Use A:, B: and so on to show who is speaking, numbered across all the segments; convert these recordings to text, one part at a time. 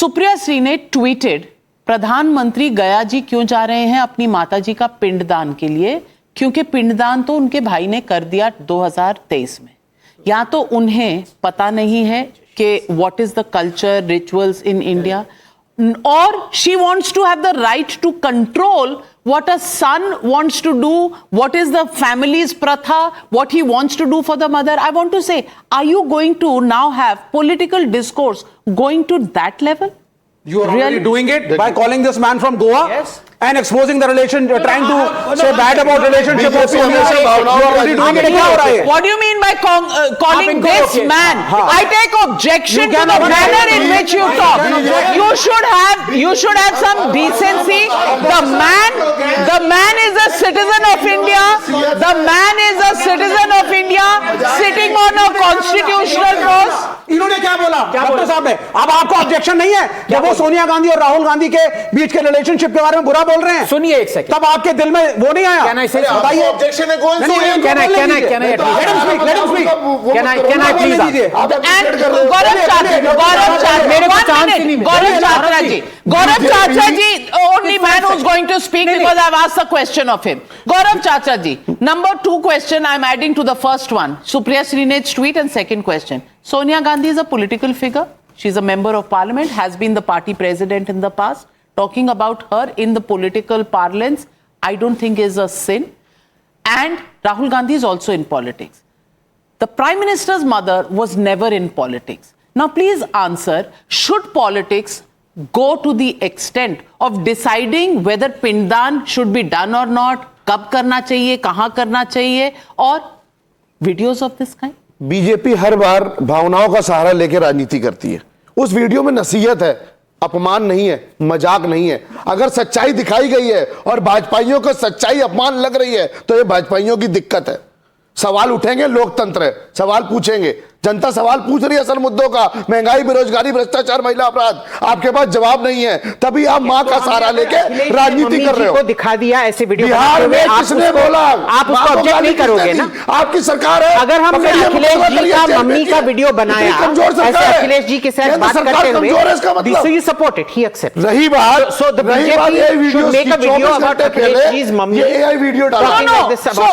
A: सुप्रिया श्री ने ट्वीटेड, प्रधानमंत्री गया जी क्यों जा रहे हैं अपनी माताजी का पिंडदान के लिए, क्योंकि पिंडदान तो उनके भाई ने कर दिया 2023 में। या तो उन्हें पता नहीं है कि what is the culture rituals in India, or she wants to have the right to control what a son wants to do, what is the family's pratha, what he wants to do for the mother. I want to say, are you going to now have political discourse going to that level?
B: You are already doing it by calling this man from Goa and exposing the relation, trying to say bad about relationship of Sonia. You are already doing it. क्या हो रहा है?
A: What do you mean by calling this man? I take objection to the manner in which you talk. You should have some decency. The man is a citizen of India. The man is a citizen of India sitting on a constitutional post.
B: इन्होंने क्या बोला? Doctor साहब ने, अब आपको objection नहीं है जब वो सोनिया गांधी और राहुल गांधी के बीच के रिलेशनशिप के बारे में बुरा बोल रहे हैं?
C: सुनिए एक सेकंड,
B: तब आपके दिल में वो नहीं आया?
D: बताइए ऑब्जेक्शन है कौन सी?
C: Can I please?
A: Gaurav Chachra ji, only man who's going to speak because I've asked the question of him. Gaurav Chachra ji, number 2 question I'm adding to the first one. Supriya Srinath's tweet, and second question. Sonia Gandhi is a political figure. She's a member of parliament, has been the party president in the past. Talking about her in the political parlance, I don't think is a sin. And Rahul Gandhi is also in politics. The Prime Minister's mother was never in politics. Now please answer, should politics go to the extent of deciding whether Pindan should be done or not, कब करना चाहिए, कहाँ करना चाहिए, और videos of this kind?
D: BJP हर बार भावनाओं का सहारा लेकर राजनीति करती है। उस वीडियो में नसीहत है, अपमान नहीं है, मजाक नहीं है। अगर सच्चाई दिखाई गई है और भाजपाइयों को सच्चाई अपमान लग रही है तो ये भाजपाइयों की दिक्कत है। सवाल उठेंगे, लोकतंत्र है, सवाल पूछेंगे, जनता सवाल पूछ रही है असल मुद्दों का, महंगाई, बेरोजगारी, भ्रष्टाचार, महिला अपराध। आपके पास जवाब नहीं है, तभी आप मां का सहारा लेके राजनीति कर रहे हो।
C: दिखा दिया ऐसे वीडियो
D: बिहार में किसने बोला?
C: आप उसको ऑब्जेक्ट नहीं करोगे ना?
D: आपकी सरकार है।
C: अगर हमने अखिलेश जी का मम्मी का वीडियो बनाया, ऐसे अखिलेश जी के साथ बात करते हुए, so you support it, he accepts.
D: रही बात,
C: so the BJP should make a video about Akhilesh ji's mummy.
D: ये AI वीडियो डाला।
A: No. So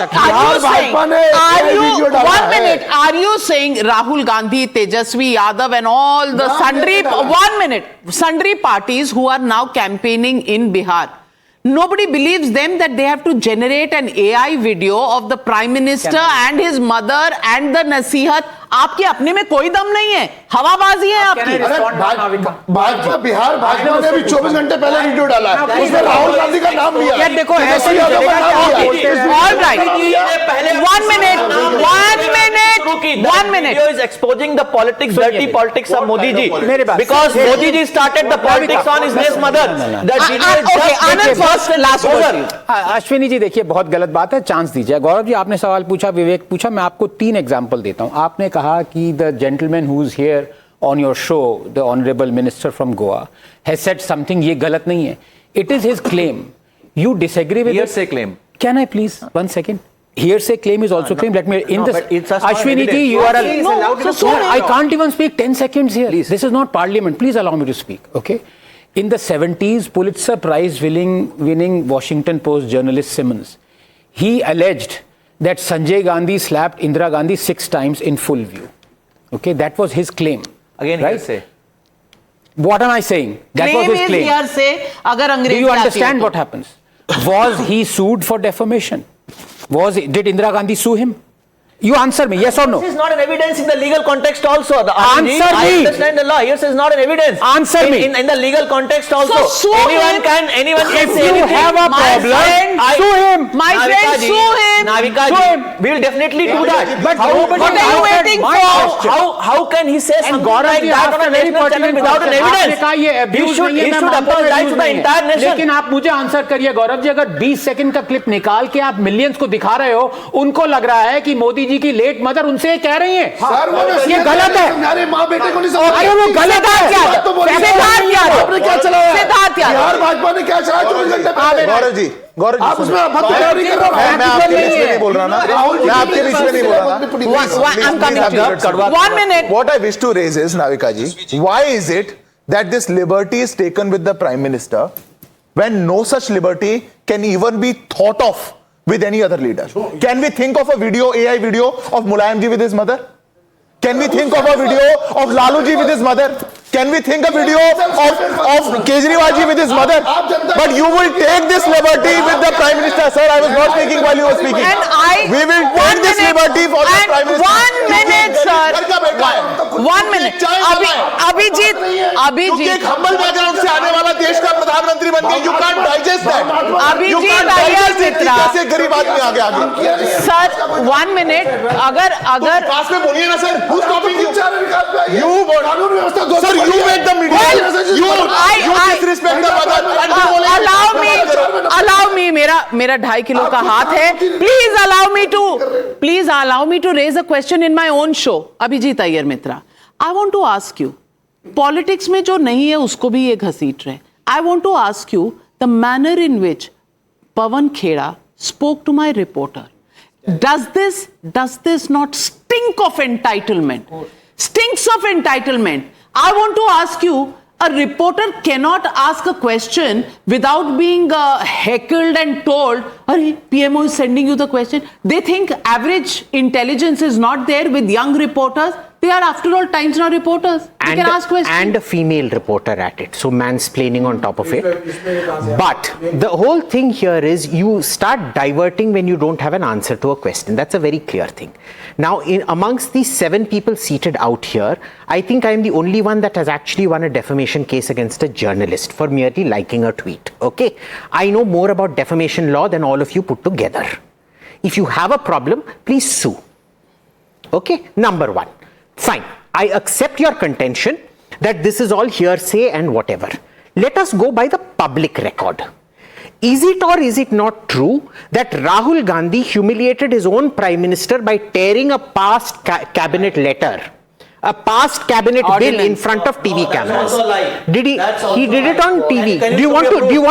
A: are you saying Rahul Gandhi, Tejasvi Yadav and all the sundry parties who are now campaigning in Bihar, nobody believes them that they have to generate an AI video of the Prime Minister and his mother and the nasihat? आपके अपने में कोई दम नहीं है, हवाबाजी है आपकी।
D: भाजपा बिहार भाजपा ने भी 24 घंटे पहले वीडियो डाला है, उसमें राहुल गांधी का नाम लिया।
C: यार देखो ऐसे
E: One minute. Video is exposing the politics, dirty politics of Modi ji. Because Modi ji started the politics on his niece mother.
C: Ashwini ji देखिए, बहुत गलत बात है, चांस दीजिए। गौरव जी आपने सवाल पूछा, विवेक पूछा, मैं आपको 3 एग्जांपल देता हूं। आपने कहा कि the gentleman who is here on your show, the honourable minister from Goa, has said something, ये गलत नहीं है, it is his claim, you disagree with
E: Hearsay claim.
C: Can I please 1 second? Hearsay claim is also claim. Let me in this. Ashwini ji, you are I can't even speak 10 seconds here. Please. This is not parliament. Please allow me to speak. Okay. In the 70s, Pulitzer Prize winning Washington Post journalist Simmons, he alleged that Sanjay Gandhi slapped Indira Gandhi 6 times in full view. Okay, that was his claim.
E: Again,
C: right?
E: hearsay.
C: What am I saying? That was his claim.
A: Hearsay, अगर अंग्रेज
C: Do you understand what happens? Was he sued for defamation? Did Indira Gandhi sue him? You answer me, yes or no?
E: This is not an evidence in the legal context also.
C: Answer me.
E: I understand the law. Hearsay is not an evidence.
C: Answer me.
E: In the legal context also.
A: So sue
E: anyone
A: him.
E: can
C: If
E: say
C: you
E: anything.
C: have a problem, sue him.
A: My friend, sue him.
E: Navika
C: Sue
E: ji,
C: him.
E: we will definitely do that.
C: But
A: What are you waiting for?
E: How can he say something like that on a national channel without an evidence? He should apologize to the entire nation.
C: लेकिन आप मुझे answer करिए गौरव जी, अगर 20 second का clip निकाल के आप millions को दिखा रहे हो, उनको लग रहा है कि मोदी जी की लेट मदर उनसे कह रही है, ये गलत है।
D: मेरे माँ बेटे को नहीं समझ।
C: अरे वो गलत है।
D: आपने क्या चलाया? बिहार भाजपा ने क्या चलाया 24 घंटे पहले? गौरव जी, आप उसमें नहीं कर रहे हो।
F: मैं आपके बीच में नहीं बोल रहा ना, मैं आपके बीच में नहीं बोल रहा ना।
A: One minute.
F: What I wish to raise is, Navika ji, why is it that this liberty is taken with the Prime Minister when no such liberty can even be thought of with any other leader? Can we think of a video, AI video of Mulayam ji with his mother? Can we think of a video of Lalu ji with his mother? Can we think a video of Kejriwal ji with his mother? But you will take this liberty with the Prime Minister. Sir, I was not speaking while you were speaking. We will take this liberty for the Prime Minister.
A: 1 minute, sir. 1 minute. Abhijit.
F: क्योंकि एक humble background से आने वाला देश का प्रधानमंत्री बन गया. You can't digest that. You can't digest it कि कैसे गरीब आदमी आगे.
A: Sir, 1 minute. अगर
F: पास में बोलिए ना sir. Who's stopping you? Sir, you make the media. You disrespect the mother.
A: allow me. मेरा 2.5 किलो का हाथ है. Please allow me to raise a question in my own show. Abhijit Iyer Mitra, I want to ask you. Politics में जो नहीं है उसको भी ये घसीट रहे. I want to ask you the manner in which Pawan Kheda spoke to my reporter. Does this not stink of entitlement? Stinks of entitlement. I want to ask you, a reporter cannot ask a question without being heckled and told, PMO is sending you the question. They think average intelligence is not there with young reporters. They are, after all, Times Now reporters. They can ask questions.
G: And a female reporter at it. So mansplaining on top of it. But the whole thing here is you start diverting when you don't have an answer to a question. That's a very clear thing. Now, amongst the 7 people seated out here, I think I am the only one that has actually won a defamation case against a journalist for merely liking a tweet. Okay? I know more about defamation law than all of you put together. If you have a problem, please sue. Okay? Number 1. Fine. I accept your contention that this is all hearsay and whatever. Let us go by the public record. Is it or is it not true that Rahul Gandhi humiliated his own Prime Minister by tearing a past cabinet letter, a past cabinet bill in front of TV cameras? Did he? He did it on TV. Do you want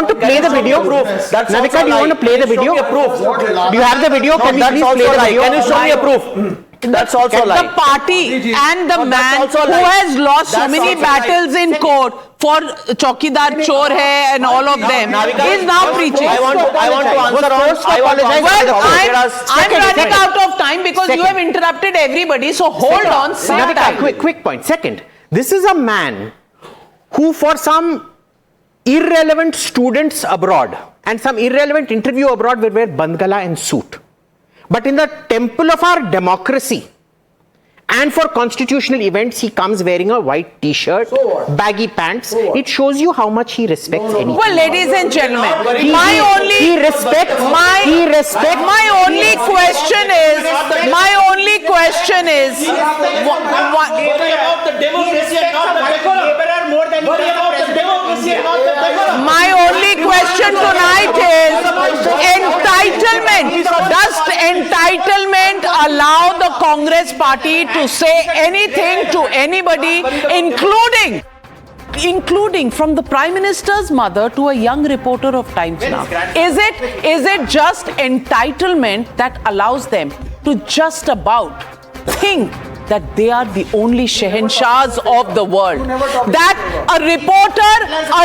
G: to play the video? Navika, do you want to play the video? Do you have the video? Can we please play the video?
E: Can you show me a proof? That's also lie.
A: The party and the man who has lost so many battles in court for Chaukidar Chor hai and all of them is now preaching.
E: I want to answer.
A: I'm running out of time because you have interrupted everybody. So hold on.
G: Quick point. Second, this is a man who, for some irrelevant students abroad and some irrelevant interview abroad, will wear bandgala and suit. But in the temple of our democracy and for constitutional events, he comes wearing a white t-shirt, baggy pants. It shows you how much he respects anything.
A: Well, ladies and gentlemen,
G: my only question is my only question tonight is entitlement. Does entitlement allow the Congress party to say anything to anybody, including from the Prime Minister's mother to a young reporter of Times Now? Is it just entitlement that allows them to just about think that they are the only Shehenshahs of the world? That a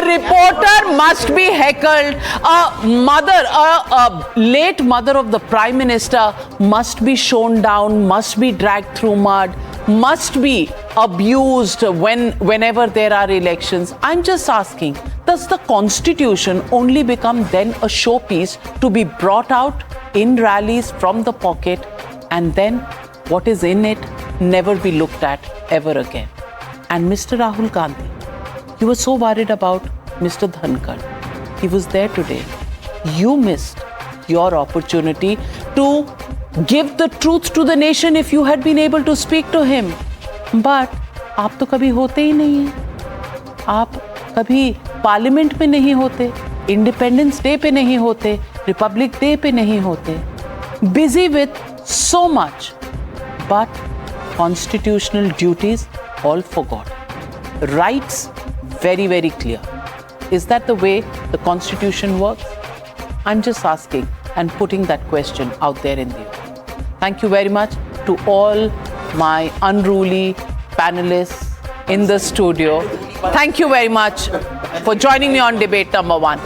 G: reporter must be heckled, a late mother of the Prime Minister must be shown down, must be dragged through mud, must be abused whenever there are elections. I'm just asking, does the Constitution only become then a showpiece to be brought out in rallies from the pocket, and then what is in it never be looked at ever again? And Mr. Rahul Gandhi, you were so worried about Mr. Dhankar. He was there today. You missed your opportunity to give the truth to the nation if you had been able to speak to him. But आप तो कभी होते ही नहीं हैं. आप कभी parliament में नहीं होते, इंडिपेंडेंस डे पे नहीं होते, रिपब्लिक डे पे नहीं होते. Busy with so much, but constitutional duties all forgot. Rights very, very clear. Is that the way the Constitution works? I'm just asking and putting that question out there in the open. Thank you very much to all my unruly panelists in the studio.
A: Thank you very much for joining me on debate number 1.